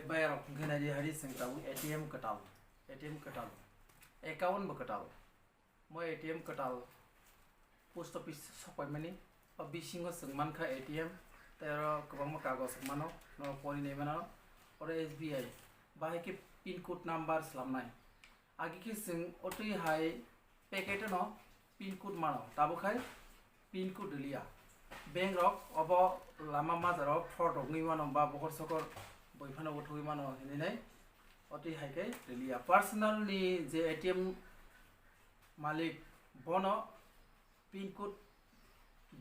bayar gana di hari sing tabu ATM katal account ba katal mo ATM katal post office sopai mani bisingo sing manka ATM tero kabang ma kagos mano no pori nei mano ore SBI bahai ke pin code number slamnai agi ke sing otui hai packet no pin code mano tabu khai pin code liya bank rok obo lama mazaro fraud ngi mano ba bokor sokor boyfano uthui mano hinai otui hai ke liya personal ni je ATM malik bono pin code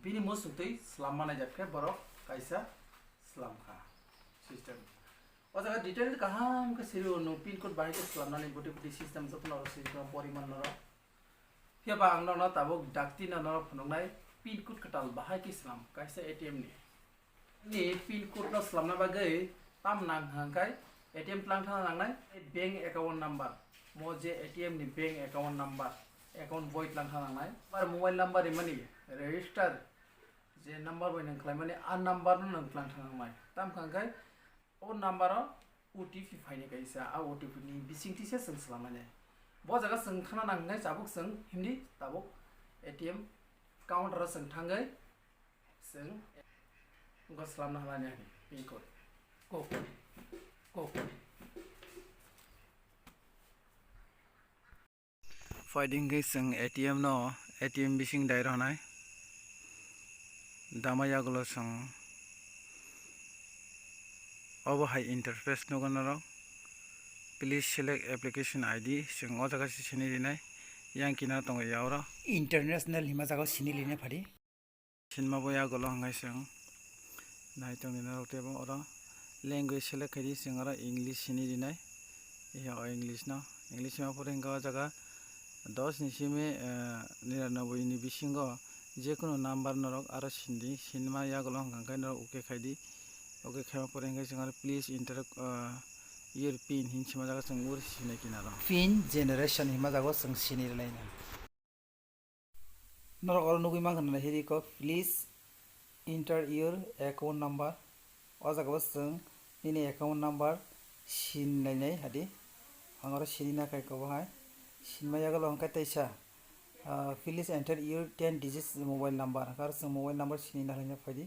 bini musutui slamana jakhe borok kaisa slamkha system o jaga detail kaham ke siru no pin code bahai ke slamnani boti boti system jopno system poriman no ya ba angno no tabuk dakti no no phunongnai pin code katal bahai ke slam kaisa ATM ni pin code no slamna bagai tam nang hangkai ATM tlang thana nangnai bank account number mo je ATM ni bank account number account boy tlang thana nangnai par mobile number mani register je number boy nang khlai mani a number no nang tlang thana nangnai tam hangkai o number OTP phaine kaisa a OTP ni bisingti se sing slamane bo jaga sing thana nangnai jabuk sing hindi tabuk ATM counter sing thangai sing go slamna halani pin code ko fighting ke sing ATM no ATM bising dai ranai damaya gulo sing obo hai interface no gonoro please select application ID sing o jaga sini dinai yang kina tongo yaura international hima jaga sini line phari sinma boya gulo hangai sing nai tong dina rote bo ora language select kari sing ora english sini dinai ya english no english ma pore nga jaga 10 ni sime 99 ni bisingo je kono number norok aro sindi sinma ya gulo hangai no okay khaidi okay khama pore nga sing ora please enter your pin hinsima jaga sing ur sine kinaro pin generation hima jaga sing sini laina norok aro nugui mangana hiri ko please enter your account number o jaga sing nini account number sin nainai hadi angaro sinina kai ko hai sinma ya gulo hangai taisa please enter your 10 digits mobile number kar sing mobile number sinina laina phadi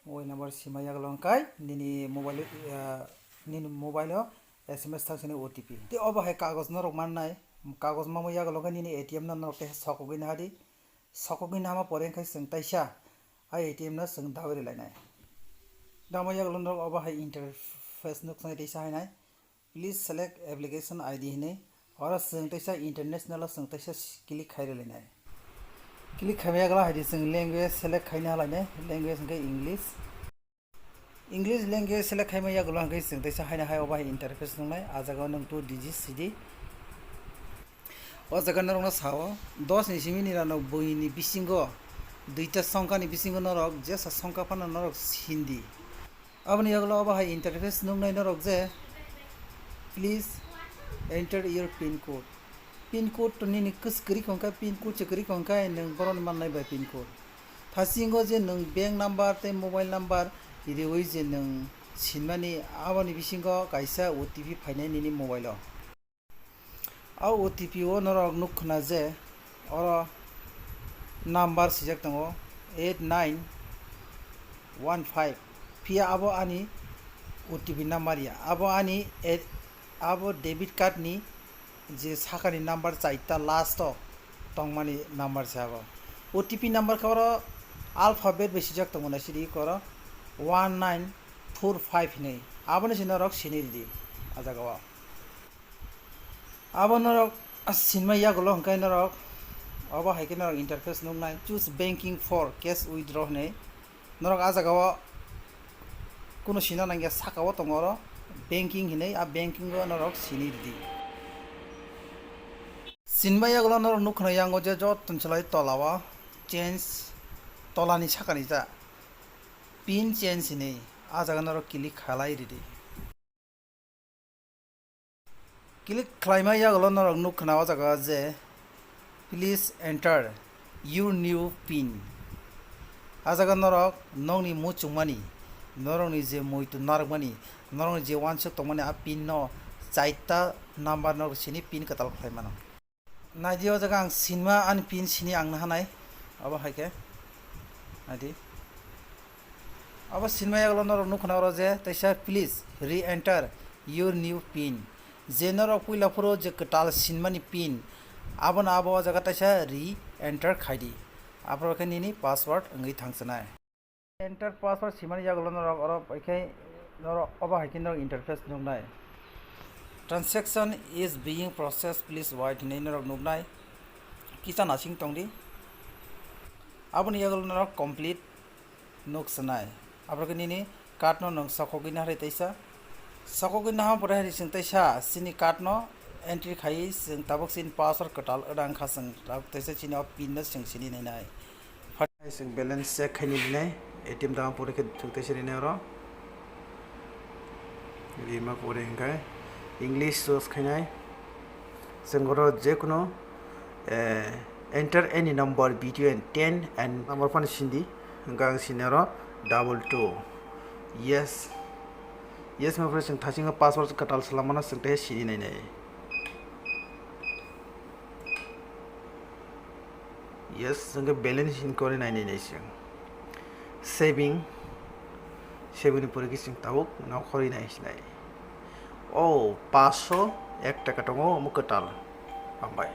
mobile number sima ya gulo hangai nini mobile SMS thasini OTP te obo hai kagos norok mannai kagos mamo ya gulo nini ATM no norok te sokogin hadi sokogin hama pore khai sing taisa ai ATM na sing dawri lainai dama ya gulo norok obo hai interface nuk sai taisa hai nai please select application ID hine ora sing taisa international sing taisa click khaire lainai click khamya gala hai sing language select khaina lainai language ngai English language select khaima ya gulo ngai sing taisa haina hai oba interface ngai ajaga nang 2 digit cd o jaga norok na sawo 10 ni simi ni rano boi ni bisingo duita songka ni bisingo norok je sa songka pana norok hindi abani ya gulo oba hai interface ngai norok je please enter your pin code to ni kuskri konka pin code chekri konka nang boron mannai ba pin code thasingo je nang bank number te mobile number ide oi je nang sinmani abani bisingo kaisa OTP phainai nini mobile a OTP o norok nukhna je oro number sijak tango 8915 pia abo ani OTP number ya abo debit card ni je sakani number chaita last tongmani number sabo OTP number koro alphabet be sijak tango na sidi koro 1945 nei abone sinorok siniri ajagawa abonorok sinma ya gulo hangkai norok aba haike norok interface nungnai choose banking for cash withdraw nei norok ajagawa kuno sina nangya sakawo tongoro banking hinei a banking go norok siniri sinma ya gulo norok nukhna yango je jot tunchlai tolawa change tolani sakani ja pin change nei a jaga norok click khalai ridi click khlaima ya gulo norok nukhna o jaga je please enter your new pin a jaga norok nongni muchungmani norong je muitu narmani norong je wansuk tongmani a pin no chaita number no sini pin katal khlai mano nadio jaga ang sinma an pin sini ang hanai abo haike adi abo sinma yaglo norong nukhna ro je taisa please re-enter your new pin je norok puila puro je katal sinmani pin abo na abo jaga taisa re-enter khaidi apro ke nini password ngai thangsanai enter password simani yaglo norok oro pakai norok abo haike norok interface nungnai transaction is being processed please wait nei norok nungnai kisa nasing tongdi abo ni yaglo norok complete nuksanai apro ke nini card no nong sakogina hari taisa sakogina ha pore hari sing taisa sini card no entry khai sing tabok sin password katal adang kha sing tab taisa chini op pin na sing sini nei nai phai sing balance check khai ni nei atm da pore ke thukte sini nei ro rima pore hingai english source khai nai singoro je kuno enter any number between 10 and number pan sindi gang sinero 22 yes yes my friend sing thasing password katal salamana sing te sini nei nei yes sing balance in kore nei nei sing saving ni pore ki sing tabuk na khori nai sinai oh 501 টাকা tongo mu katal ambai